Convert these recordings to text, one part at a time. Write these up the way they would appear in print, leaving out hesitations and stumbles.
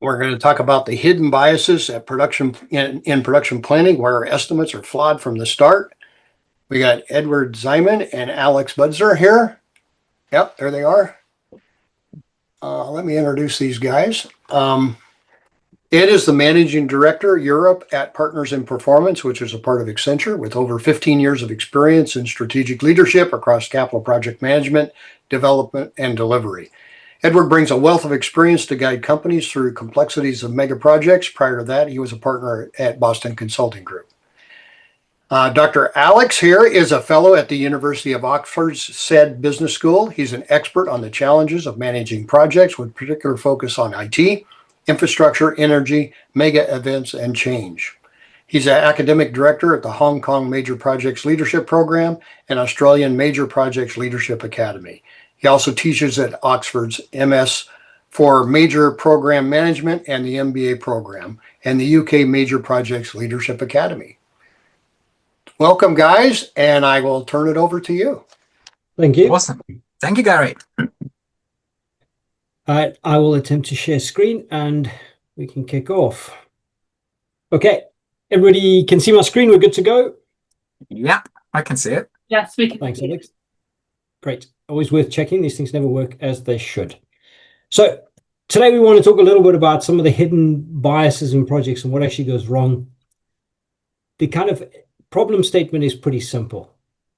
We're going to talk about the hidden biases at production in production planning, where our estimates are flawed from the start. We got Edward Zyman and Alex Budzer here. Yep, there they are. Let me introduce these guys. Ed is the managing director, Europe at Partners in Performance, which is a part of Accenture, with over 15 years of experience in strategic leadership across capital project management, development, and delivery. Edward brings a wealth of experience to guide companies through complexities of mega projects. Prior to that, he was a partner at Boston Consulting Group. Dr. Alex here is a fellow at the University of Oxford's Said Business School. He's an expert on the challenges of managing projects with particular focus on IT, infrastructure, energy, mega events, and change. He's an academic director at the Hong Kong Major Projects Leadership Program and Australian Major Projects Leadership Academy. He also teaches at Oxford's MS for Major Program Management and the MBA program and the UK Major Projects Leadership Academy. Welcome, guys, and I will turn it over to you. Thank you. Awesome. Thank you, Gary. I will attempt to share screen and we can kick off. Okay, everybody can see my screen. We're good to go? Yeah, I can see it. Yes, we can. Thanks, Alex. Great. Always worth checking. These things never work as they should. So today we want to talk a little bit about some of the hidden biases in projects and what actually goes wrong. The kind of problem statement is pretty simple.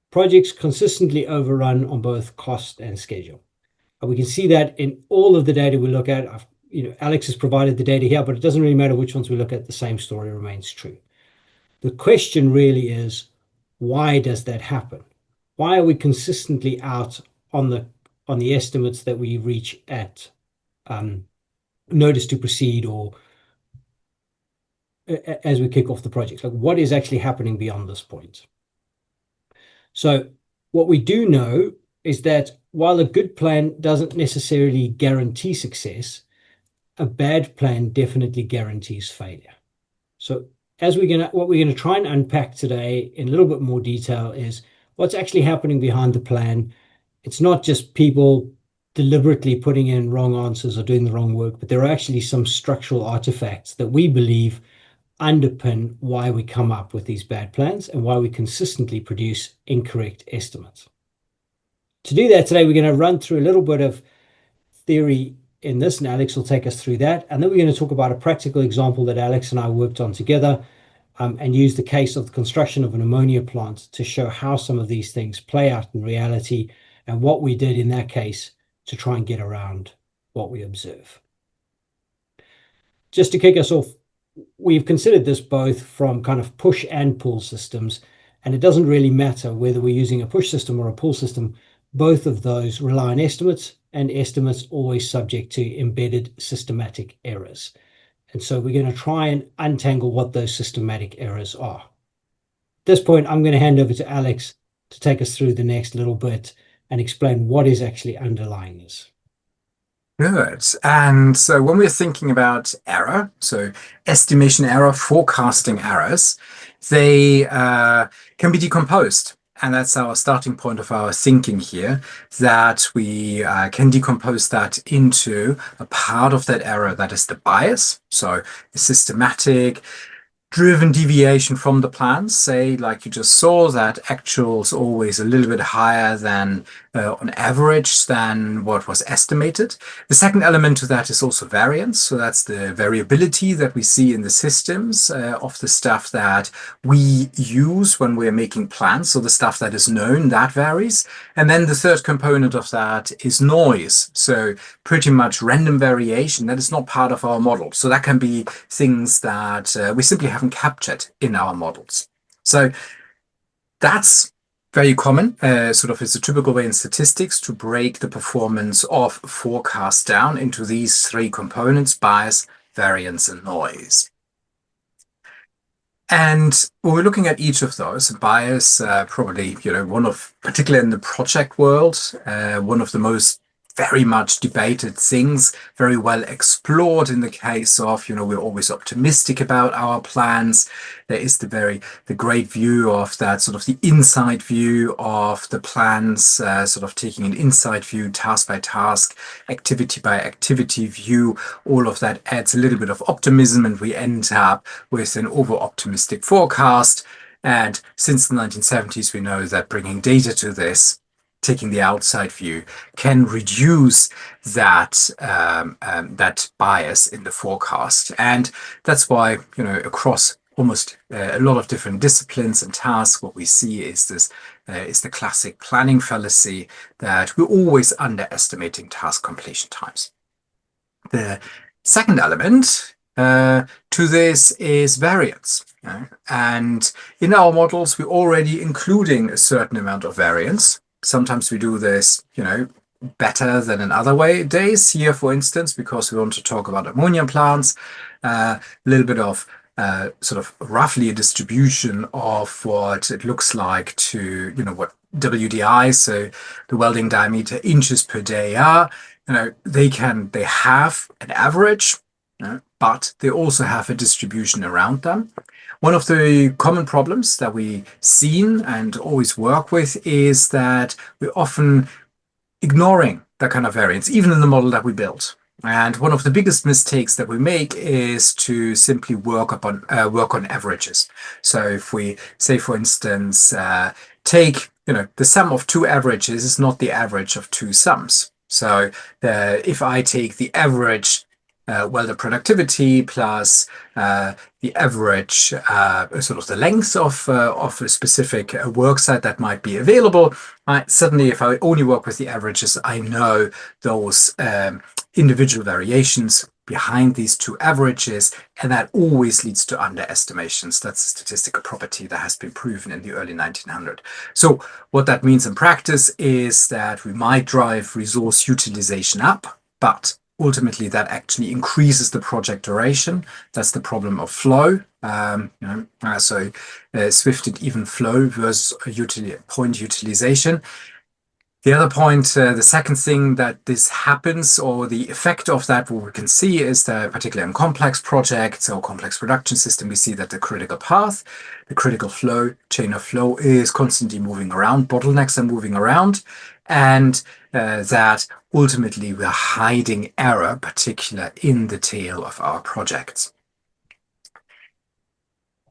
Projects consistently overrun on both cost and schedule. And we can see that in all of the data we look at. Alex has provided the data here, but it doesn't really matter which ones we look at, the same story remains true. The question really is, why does that happen? Why are we consistently out on the estimates that we reach at notice to proceed or as we kick off the project? Like, what is actually happening beyond this point? So what we do know is that while a good plan doesn't necessarily guarantee success, a bad plan definitely guarantees failure. So what we're gonna try and unpack today in a little bit more detail is what's actually happening behind the plan. It's not just people deliberately putting in wrong answers or doing the wrong work, but there are actually some structural artifacts that we believe underpin why we come up with these bad plans and why we consistently produce incorrect estimates. To do that today, we're going to run through a little bit of theory in this, and Alex will take us through that. And then we're going to talk about a practical example that Alex and I worked on together and use the case of the construction of an ammonia plant to show how some of these things play out in reality and what we did in that case to try and get around what we observe. Just to kick us off, we've considered this both from kind of push and pull systems, and it doesn't really matter whether we're using a push system or a pull system. Both of those rely on estimates, and estimates always subject to embedded systematic errors. And so we're going to try and untangle what those systematic errors are. At this point, I'm going to hand over to Alex to take us through the next little bit and explain what is actually underlying this. Good. And so when we're thinking about error, so estimation error, forecasting errors, they can be decomposed. And that's our starting point of our thinking here, that we can decompose that into a part of that error that is the bias. So a systematic driven deviation from the plans, say, like you just saw, that actuals always a little bit higher than on average than what was estimated. The second element to that is also variance. So that's the variability that we see in the systems of the stuff that we use when we're making plans. So the stuff that is known, that varies. And then the third component of that is noise. So pretty much random variation that is not part of our model. So that can be things that we simply haven't captured in our models. So that's very common, sort of is a typical way in statistics to break the performance of forecasts down into these three components: bias, variance, and noise. And when we're looking at each of those, bias, probably, one of, particularly in the project world, one of the most very much debated things, very well explored in the case of, we're always optimistic about our plans. There is the great view of that sort of the inside view of the plans, sort of taking an inside view, task by task, activity by activity view. All of that adds a little bit of optimism, and we end up with an over-optimistic forecast. And since the 1970s, we know that bringing data to this, taking the outside view, can reduce that that bias in the forecast. And that's why, across almost a lot of different disciplines and tasks, what we see is this is the classic planning fallacy, that we're always underestimating task completion times. The second element to this is variance. And in our models, we're already including a certain amount of variance. Sometimes we do this, better than in other days. Here, for instance, because we want to talk about ammonia plants, a little bit of sort of roughly a distribution of what it looks like to, what WDI, so the welding diameter inches per day are. They have an average, but they also have a distribution around them. One of the common problems that we've seen and always work with is that we're often ignoring that kind of variance, even in the model that we built. And one of the biggest mistakes that we make is to simply work on averages. So if we say, for instance, take, the sum of two averages is not the average of two sums. So if I take the average welder productivity plus the average sort of the length of a specific work site that might be available, suddenly if I only work with the averages, I know those individual variations behind these two averages, and that always leads to underestimations. That's a statistical property that has been proven in the early 1900s. So what that means in practice is that we might drive resource utilization up, but ultimately that actually increases the project duration. That's the problem of flow. So swift and even flow versus point utilization. The other point, the second thing that this happens, or the effect of that, what we can see is that particularly in complex projects or complex production system, we see that the critical path, the critical flow, chain of flow is constantly moving around, bottlenecks are moving around, and that ultimately we're hiding error, particularly in the tail of our projects.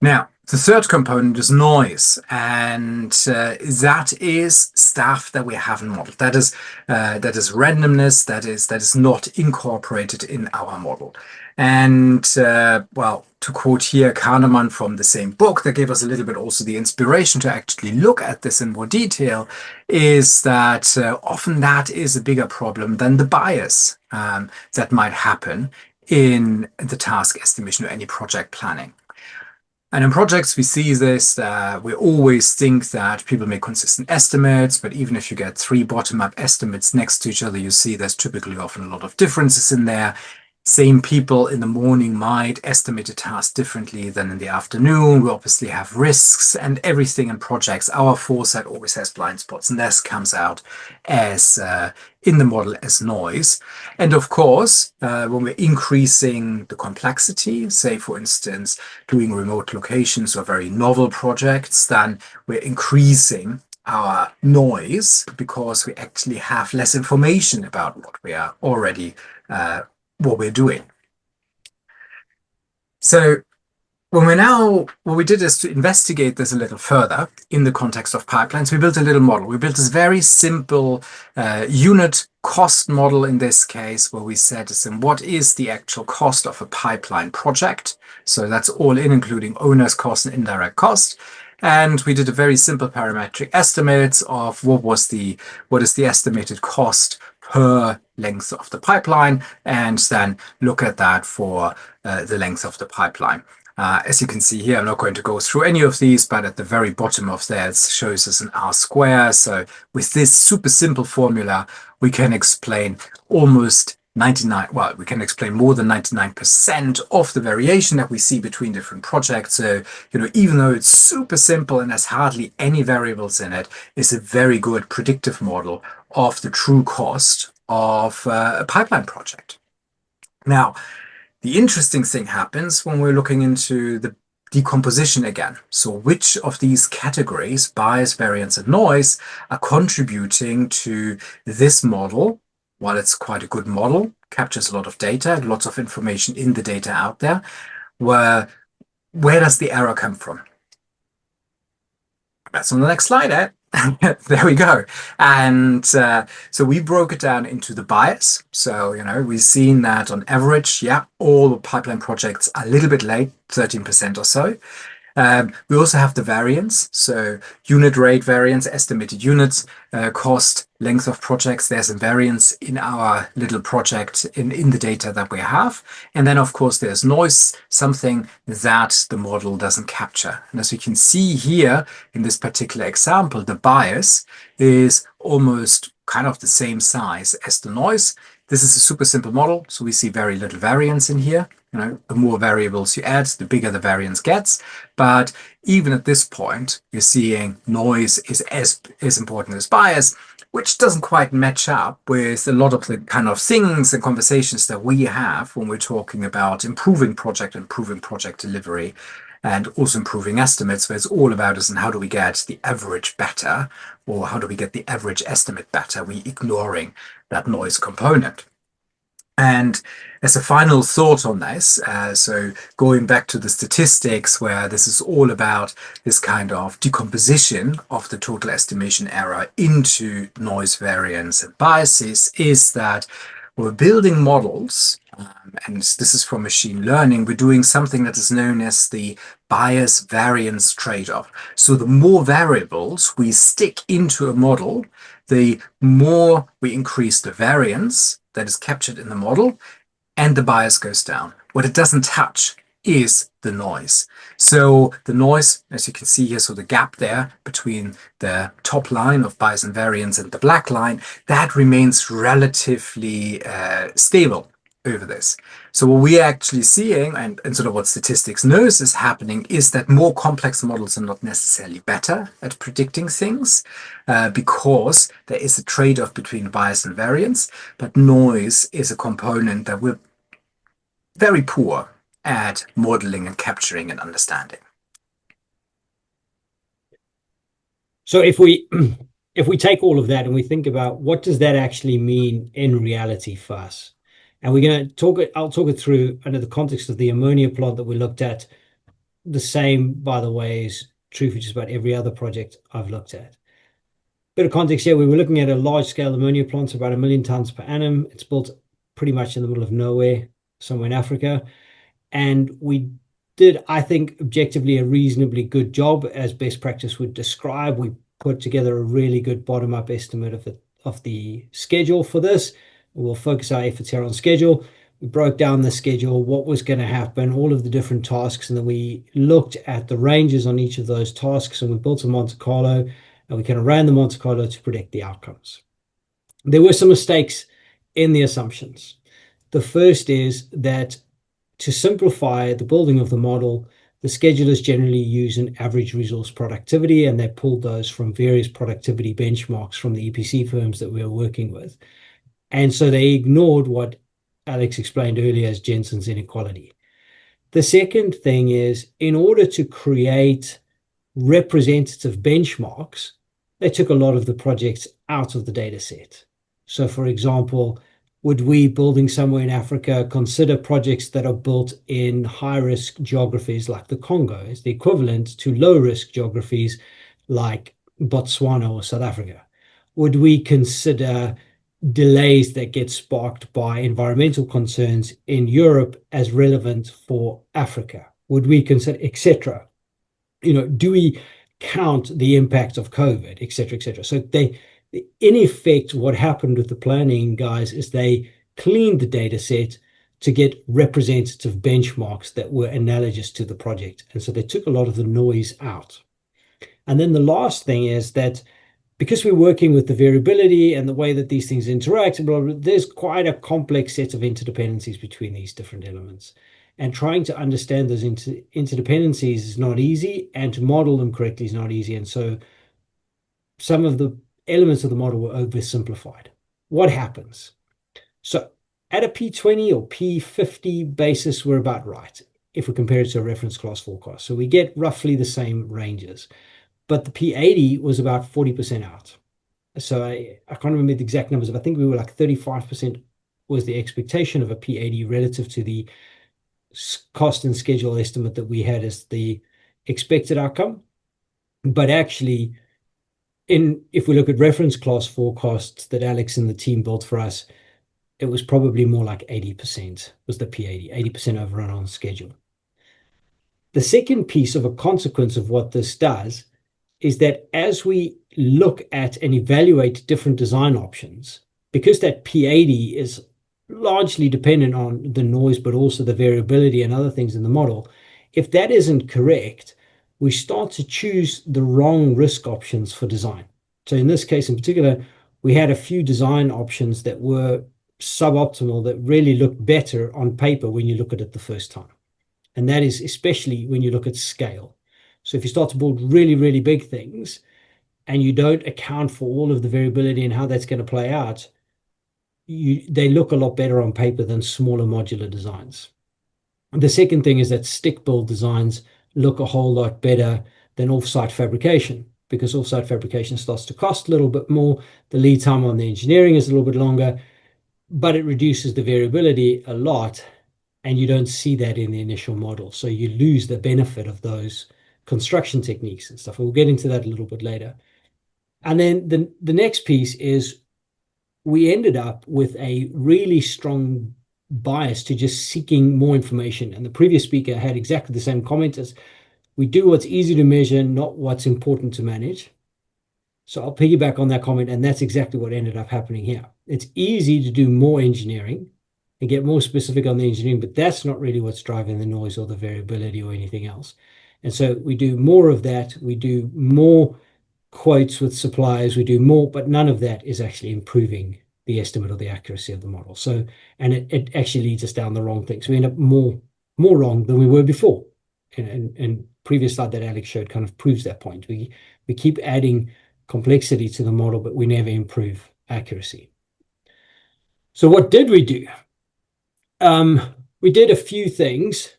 Now, the third component is noise, and that is stuff that we haven't modeled. That is randomness. That is not incorporated in our model. And well, to quote here Kahneman from the same book that gave us a little bit also the inspiration to actually look at this in more detail, is that often that is a bigger problem than the bias that might happen in the task estimation or any project planning. And in projects, we see this, we always think that people make consistent estimates, but even if you get three bottom-up estimates next to each other, you see there's typically often a lot of differences in there. Same people in the morning might estimate a task differently than in the afternoon. We obviously have risks and everything in projects. Our foresight always has blind spots, and this comes out as in the model as noise. And of course, when we're increasing the complexity, say for instance, doing remote locations or very novel projects, then we're increasing our noise because we actually have less information about what we are already what we're doing. So what we did is to investigate this a little further in the context of pipelines. We built a little model. We built this very simple unit cost model in this case, where we said, what is the actual cost of a pipeline project? So that's all in, including owner's cost and indirect cost. And we did a very simple parametric estimates of what is the estimated cost per length of the pipeline, and then look at that for the length of the pipeline. As you can see here, I'm not going to go through any of these, but at the very bottom of that it shows us an R square. So with this super simple formula, we can explain almost 99, well, we can explain more than 99% of the variation that we see between different projects. So, even though it's super simple and has hardly any variables in it, it's a very good predictive model of the true cost of a pipeline project. Now, the interesting thing happens when we're looking into the decomposition again. So which of these categories, bias, variance, and noise, are contributing to this model? While it's quite a good model, captures a lot of data, lots of information in the data out there, where does the error come from? That's on the next slide, eh? There we go. And so we broke it down into the bias. So, we've seen that on average, yeah, all the pipeline projects are a little bit late, 13% or so. We also have the variance, so unit rate variance, estimated units, cost, length of projects. There's a variance in our little project in the data that we have. And then, of course, there's noise, something that the model doesn't capture. And as you can see here in this particular example, the bias is almost kind of the same size as the noise. This is a super simple model, so we see very little variance in here. The more variables you add, the bigger the variance gets. But even at this point, you're seeing noise is as important as bias, which doesn't quite match up with a lot of the kind of things and conversations that we have when we're talking about improving project delivery, and also improving estimates, where it's all about is, and how do we get the average better, or how do we get the average estimate better? We ignoring that noise component. And as a final thought on this, so going back to the statistics, where this is all about this kind of decomposition of the total estimation error into noise, variance, and biases, is that we're building models, and this is from machine learning. We're doing something that is known as the bias variance trade-off. So the more variables we stick into a model, the more we increase the variance that is captured in the model, and the bias goes down. What it doesn't touch is the noise. So the noise, as you can see here, so the gap there between the top line of bias and variance and the black line, that remains relatively stable over this. So what we're actually seeing, and sort of what statistics knows is happening, is that more complex models are not necessarily better at predicting things, because there is a trade-off between bias and variance, but noise is a component that we're very poor at modeling and capturing and understanding. So if we take all of that and we think about what does that actually mean in reality for us, and we're going to talk it, I'll talk it through under the context of the ammonia plant that we looked at. The same, by the way, is true for just about every other project I've looked at. Bit of context here, we were looking at a large-scale ammonia plant, about 1 million tons per annum. It's built pretty much in the middle of nowhere, somewhere in Africa. And we did, I think, objectively a reasonably good job, as best practice would describe. We put together a really good bottom-up estimate of the schedule for this. We'll focus our efforts here on schedule. We broke down the schedule, what was going to happen, all of the different tasks, and then we looked at the ranges on each of those tasks, and we built a Monte Carlo, and we kind of ran the Monte Carlo to predict the outcomes. There were some mistakes in the assumptions. The first is that to simplify the building of the model, the schedulers generally use an average resource productivity, and they pulled those from various productivity benchmarks from the EPC firms that we were working with. And so they ignored what Alex explained earlier as Jensen's inequality. The second thing is, in order to create representative benchmarks, they took a lot of the projects out of the data set. So for example, would we, building somewhere in Africa, consider projects that are built in high-risk geographies like the Congo as the equivalent to low-risk geographies like Botswana or South Africa? Would we consider delays that get sparked by environmental concerns in Europe as relevant for Africa? Would we consider, etc.? Do we count the impact of COVID, etc., etc.? So in effect, what happened with the planning guys is they cleaned the data set to get representative benchmarks that were analogous to the project. And so they took a lot of the noise out. And then the last thing is that because we're working with the variability and the way that these things interact, there's quite a complex set of interdependencies between these different elements. And trying to understand those interdependencies is not easy, and to model them correctly is not easy. And so some of the elements of the model were oversimplified. What happens? So at a P20 or P50 basis, we're about right if we compare it to a reference class forecast. So we get roughly the same ranges. But the P80 was about 40% out. So I can't remember the exact numbers, but I think we were like 35% was the expectation of a P80 relative to the cost and schedule estimate that we had as the expected outcome. But actually, if we look at reference class forecasts that Alex and the team built for us, it was probably more like 80% was the P80, 80% overrun on schedule. The second piece of a consequence of what this does is that as we look at and evaluate different design options, because that P80 is largely dependent on the noise, but also the variability and other things in the model, if that isn't correct, we start to choose the wrong risk options for design. So in this case in particular, we had a few design options that were suboptimal that really look better on paper when you look at it the first time. And that is especially when you look at scale. So if you start to build really, really big things and you don't account for all of the variability and how that's going to play out, they look a lot better on paper than smaller modular designs. The second thing is that stick build designs look a whole lot better than offsite fabrication, because offsite fabrication starts to cost a little bit more. The lead time on the engineering is a little bit longer, but it reduces the variability a lot, and you don't see that in the initial model. So you lose the benefit of those construction techniques and stuff. We'll get into that a little bit later. And then the next piece is we ended up with a really strong bias to just seeking more information. And the previous speaker had exactly the same comment as, we do what's easy to measure, not what's important to manage. So I'll piggyback on that comment, and that's exactly what ended up happening here. It's easy to do more engineering and get more specific on the engineering, but that's not really what's driving the noise or the variability or anything else. And so we do more of that. We do more quotes with suppliers. We do more, but none of that is actually improving the estimate or the accuracy of the model. So, and it actually leads us down the wrong thing. So we end up more wrong than we were before. And previous slide that Alex showed kind of proves that point. We keep adding complexity to the model, but we never improve accuracy. So what did we do? We did a few things.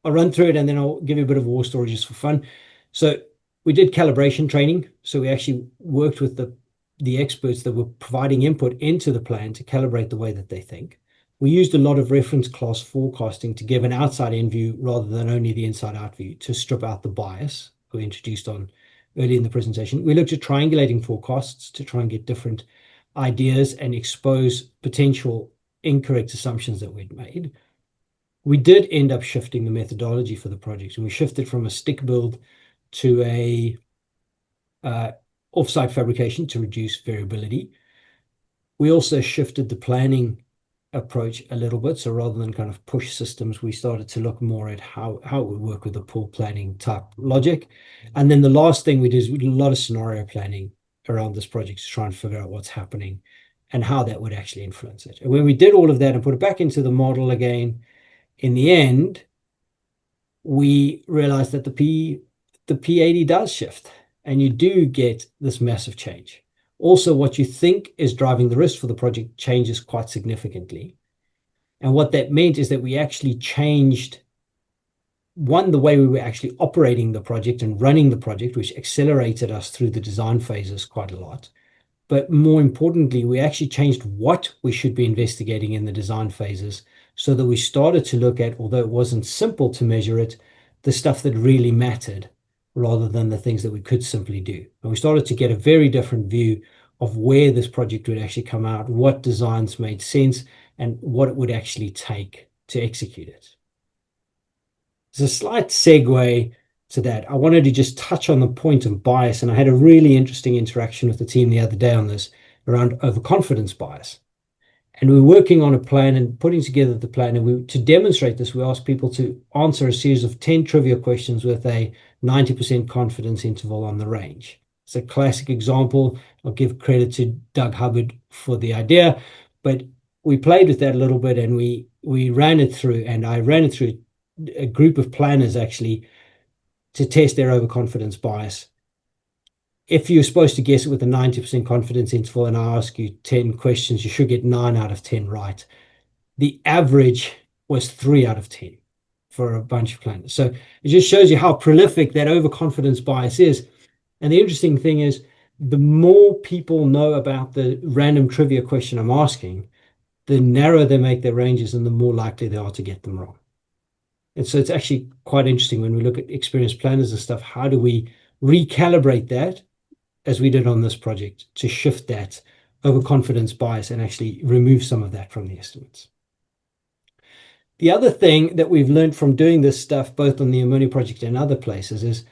I'll run through it and then I'll give you a bit of a war story just for fun. So we did calibration training. So we actually worked with the experts that were providing input into the plan to calibrate the way that they think. We used a lot of reference class forecasting to give an outside-in view rather than only the inside-out view to strip out the bias we introduced on early in the presentation. We looked at triangulating forecasts to try and get different ideas and expose potential incorrect assumptions that we'd made. We did end up shifting the methodology for the project, and we shifted from a stick build to a offsite fabrication to reduce variability. We also shifted the planning approach a little bit. So rather than kind of push systems, we started to look more at how it would work with the pool planning type logic. And then the last thing we did is we did a lot of scenario planning around this project to try and figure out what's happening and how that would actually influence it. And when we did all of that and put it back into the model again, in the end, we realized that the P80 does shift and you do get this massive change. Also, what you think is driving the risk for the project changes quite significantly. And what that meant is that we actually changed, one, the way we were actually operating the project and running the project, which accelerated us through the design phases quite a lot. But more importantly, we actually changed what we should be investigating in the design phases so that we started to look at, although it wasn't simple to measure it, the stuff that really mattered rather than the things that we could simply do. And we started to get a very different view of where this project would actually come out, what designs made sense, and what it would actually take to execute it. There's a slight segue to that. I wanted to just touch on the point of bias, and I had a really interesting interaction with the team the other day on this around overconfidence bias. And we were working on a plan and putting together the plan. And to demonstrate this, we asked people to answer a series of 10 trivia questions with a 90% confidence interval on the range. It's a classic example. I'll give credit to Doug Hubbard for the idea, but we played with that a little bit and we ran it through, and I ran it through a group of planners actually to test their overconfidence bias. if you're supposed to guess it with a 90% confidence interval and I ask you 10 questions, you should get 9 out of 10 right. The average was 3 out of 10 for a bunch of planners. So it just shows you how prolific that overconfidence bias is. And the interesting thing is, the more people know about the random trivia question I'm asking, the narrower they make their ranges and the more likely they are to get them wrong. And so it's actually quite interesting when we look at experienced planners and stuff, how do we recalibrate that, as we did on this project, to shift that overconfidence bias and actually remove some of that from the estimates. The other thing that we've learned from doing this stuff, both on the ammonia project and other places, is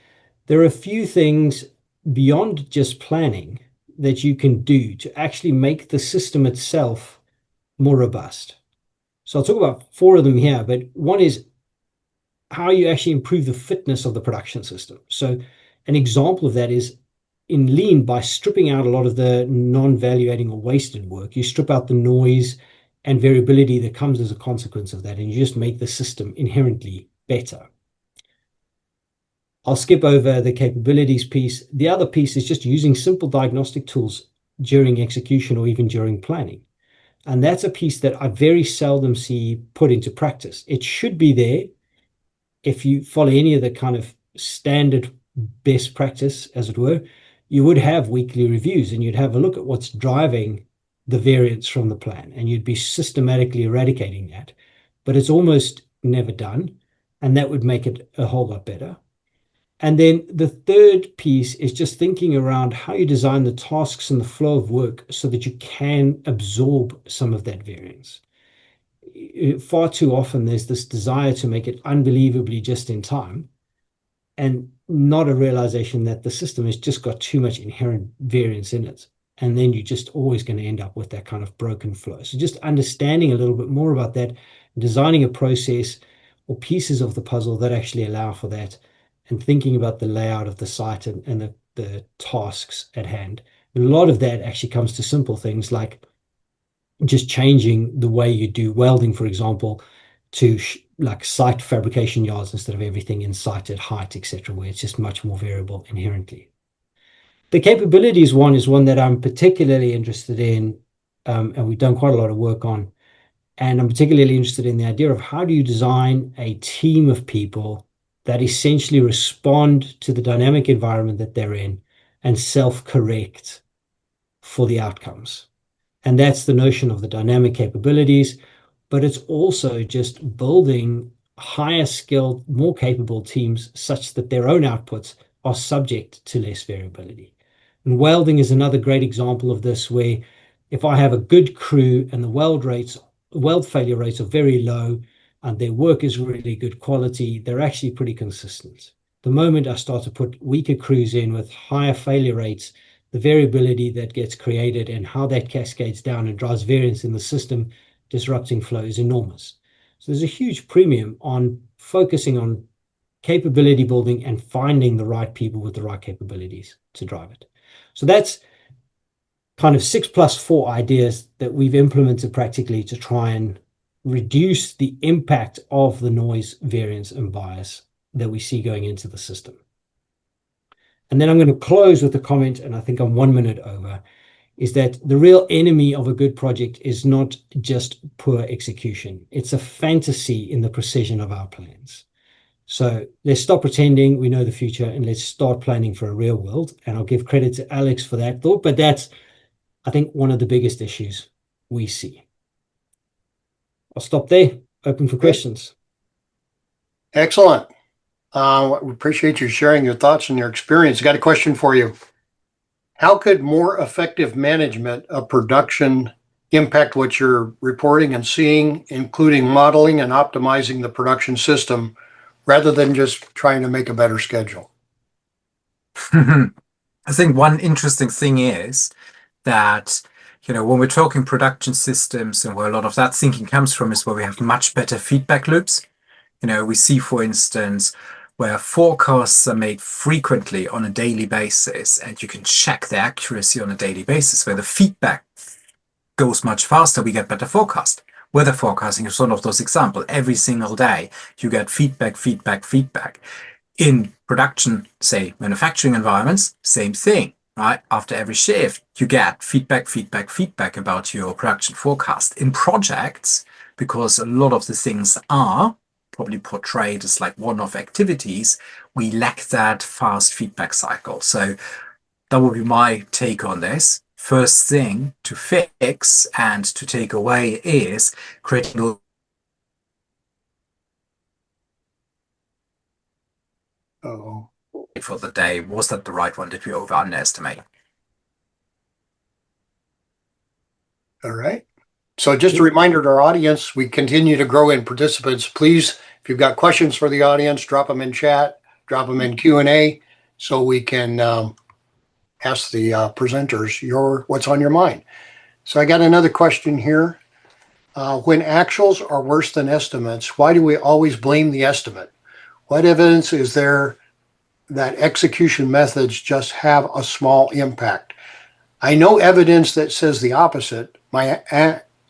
there are a few things beyond just planning that you can do to actually make the system itself more robust. So I'll talk about 4 of them here, but one is how you actually improve the fitness of the production system. So an example of that is in Lean, by stripping out a lot of the non-value adding or wasted work, you strip out the noise and variability that comes as a consequence of that, and you just make the system inherently better. I'll skip over the capabilities piece. The other piece is just using simple diagnostic tools during execution or even during planning. And that's a piece that I very seldom see put into practice. It should be there if you follow any of the kind of standard best practice, as it were. You would have weekly reviews and you'd have a look at what's driving the variance from the plan, and you'd be systematically eradicating that. But it's almost never done, and that would make it a whole lot better. And then the third piece is just thinking around how you design the tasks and the flow of work so that you can absorb some of that variance. Far too often there's this desire to make it unbelievably just in time, and not a realization that the system has just got too much inherent variance in it. And then you're just always going to end up with that kind of broken flow. So just understanding a little bit more about that, designing a process or pieces of the puzzle that actually allow for that, and thinking about the layout of the site and the tasks at hand. A lot of that actually comes to simple things like just changing the way you do welding, for example, to like site fabrication yards instead of everything in site at height, etc., where it's just much more variable inherently. The capabilities one is one that I'm particularly interested in, and we've done quite a lot of work on. And I'm particularly interested in the idea of how do you design a team of people that essentially respond to the dynamic environment that they're in and self-correct for the outcomes. And that's the notion of the dynamic capabilities, but it's also just building higher skilled, more capable teams such that their own outputs are subject to less variability. And welding is another great example of this, where if I have a good crew and the weld failure rates are very low and their work is really good quality, they're actually pretty consistent. The moment I start to put weaker crews in with higher failure rates, the variability that gets created and how that cascades down and drives variance in the system, disrupting flow, is enormous. So there's a huge premium on focusing on capability building and finding the right people with the right capabilities to drive it. So that's kind of 6+4 ideas that we've implemented practically to try and reduce the impact of the noise, variance, and bias that we see going into the system. And then I'm going to close with a comment, and I think I'm 1 minute over, is that the real enemy of a good project is not just poor execution. It's a fantasy in the precision of our plans. So let's stop pretending we know the future and let's start planning for a real world. And I'll give credit to Alex for that thought, but that's, I think, one of the biggest issues we see. I'll stop there, open for questions. Excellent. We appreciate you sharing your thoughts and your experience. Got a question for you. How could more effective management of production impact what you're reporting and seeing, including modeling and optimizing the production system, rather than just trying to make a better schedule? I think one interesting thing is that, when we're talking production systems and where a lot of that thinking comes from is where we have much better feedback loops. We see, for instance, where forecasts are made frequently on a daily basis, and you can check the accuracy on a daily basis, where the feedback goes much faster, we get better forecast. Weather forecasting is one of those examples. Every single day, you get feedback. In production, say, manufacturing environments, same thing. right? After every shift, you get feedback about your production forecast. In projects, because a lot of the things are probably portrayed as like one-off activities, we lack that fast feedback cycle. So that would be my take on this. First thing to fix and to take away is creating Oh, for the day. Was that the right one? Did we over underestimate? all right. So just a reminder to our audience, we continue to grow in participants. Please, if you've got questions for the audience, drop them in chat, drop them in Q&A so we can ask the presenters what's on your mind. So I got another question here. When actuals are worse than estimates, why do we always blame the estimate? What evidence is there that execution methods just have a small impact? I know evidence that says the opposite. My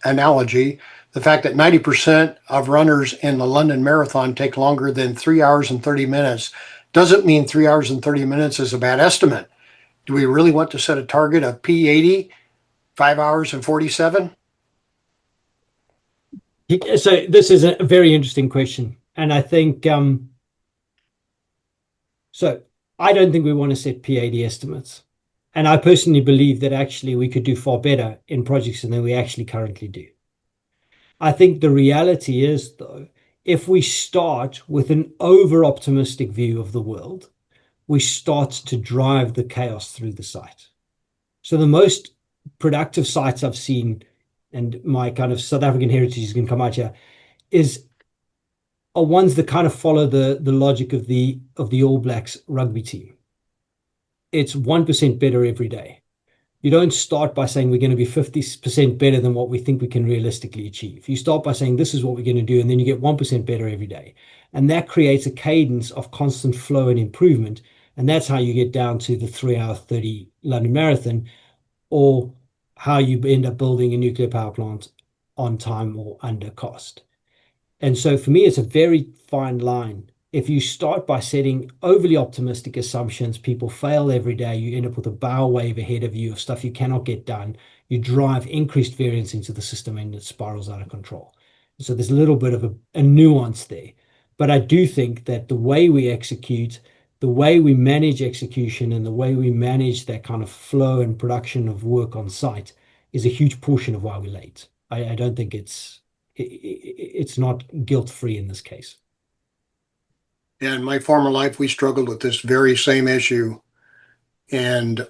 analogy, the fact that 90% of runners in the London Marathon take longer than 3 hours and 30 minutes doesn't mean 3 hours and 30 minutes is a bad estimate. Do we really want to set a target of P80, 5 hours and 47? So this is a very interesting question. And I think, so I don't think we want to set P80 estimates. And I personally believe that actually we could do far better in projects than we actually currently do. I think the reality is, though, if we start with an over-optimistic view of the world, we start to drive the chaos through the site. So the most productive sites I've seen, and my kind of South African heritage is going to come out here, are ones that kind of follow the logic of the All Blacks rugby team. It's 1% better every day. You don't start by saying we're going to be 50% better than what we think we can realistically achieve. You start by saying this is what we're going to do, and then you get 1% better every day. And that creates a cadence of constant flow and improvement. And that's how you get down to the 3-hour 30 London Marathon, or how you end up building a nuclear power plant on time or under cost. And so for me, it's a very fine line. If you start by setting overly optimistic assumptions, people fail every day, you end up with a bow wave ahead of you of stuff you cannot get done. You drive increased variance into the system and it spirals out of control. So there's a little bit of a nuance there. But I do think that the way we execute, the way we manage execution, and the way we manage that kind of flow and production of work on site is a huge portion of why we're late. I don't think it's not guilt-free in this case. In my former life, we struggled with this very same issue, and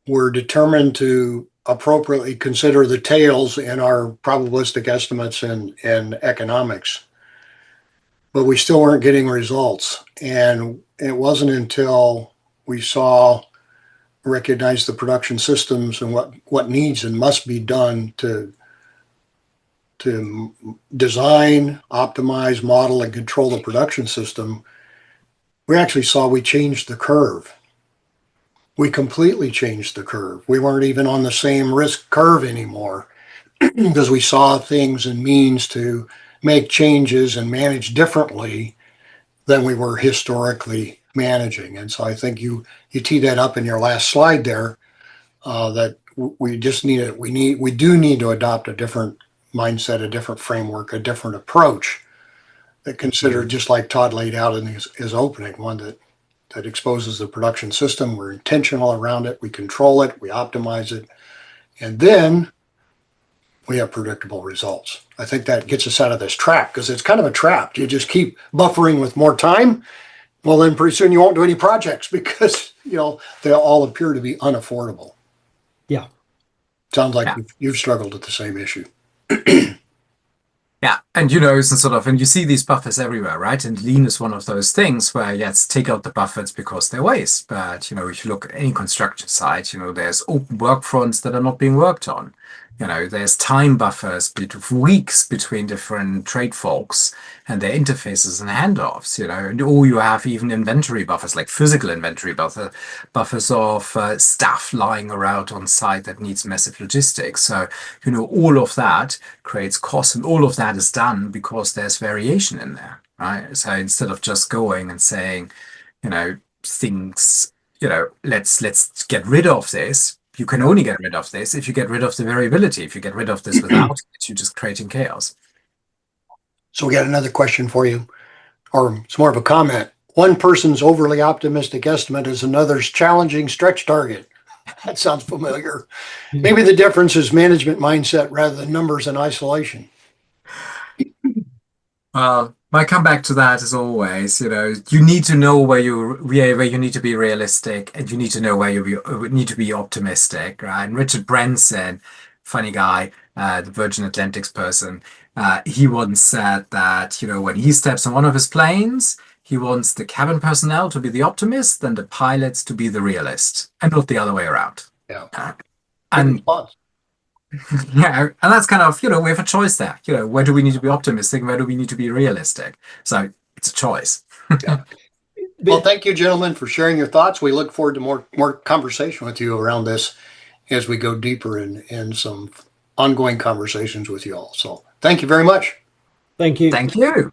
we're determined to appropriately consider the tails in our probabilistic estimates and economics. But we still weren't getting results. And it wasn't until we recognized the production systems and what needs and must be done to design, optimize, model, and control the production system, we actually saw we changed the curve. We completely changed the curve. We weren't even on the same risk curve anymore because we saw things and means to make changes and manage differently than we were historically managing. And so I think you tee that up in your last slide there, that we do need to adopt a different mindset, a different framework, a different approach that considered, just like Todd laid out in his opening, one that exposes the production system. We're intentional around it. We control it. We optimize it. And then we have predictable results. I think that gets us out of this trap, because it's kind of a trap. You just keep buffering with more time. Well, then pretty soon you won't do any projects because, they all appear to be unaffordable. Yeah. Sounds like you've struggled with the same issue. Yeah, and and you see these buffers everywhere, right? And lean is one of those things where, yes, take out the buffers because they're waste. But, if you look at any construction site, there's open work fronts that are not being worked on. There's time buffers weeks between different trade folks and their interfaces and handoffs, or you have even inventory buffers, like physical inventory buffers of stuff lying around on site that needs massive logistics. So, all of that creates costs, and all of that is done because there's variation in there, right? So instead of just going and saying, things let's get rid of this. You can only get rid of this if you get rid of the variability. If you get rid of this without it, you're just creating chaos. So we got another question for you, or it's more of a comment. One person's overly optimistic estimate is another's challenging stretch target. That sounds familiar. Maybe the difference is management mindset rather than numbers in isolation. My comeback to that is always, you need to know where you need to be realistic, and you need to know where you need to be optimistic, right? And Richard Branson, funny guy, the Virgin Atlantic's person, he once said that, when he steps on one of his planes, he wants the cabin personnel to be the optimist and the pilots to be the realist, and not the other way around. Yeah. And yeah, and that's kind of, we have a choice there. Where do we need to be optimistic? Where do we need to be realistic? So it's a choice. Yeah. Well, thank you, gentlemen, for sharing your thoughts. We look forward to more conversation with you around this as we go deeper in some ongoing conversations with you all. So thank you very much. Thank you. Thank you.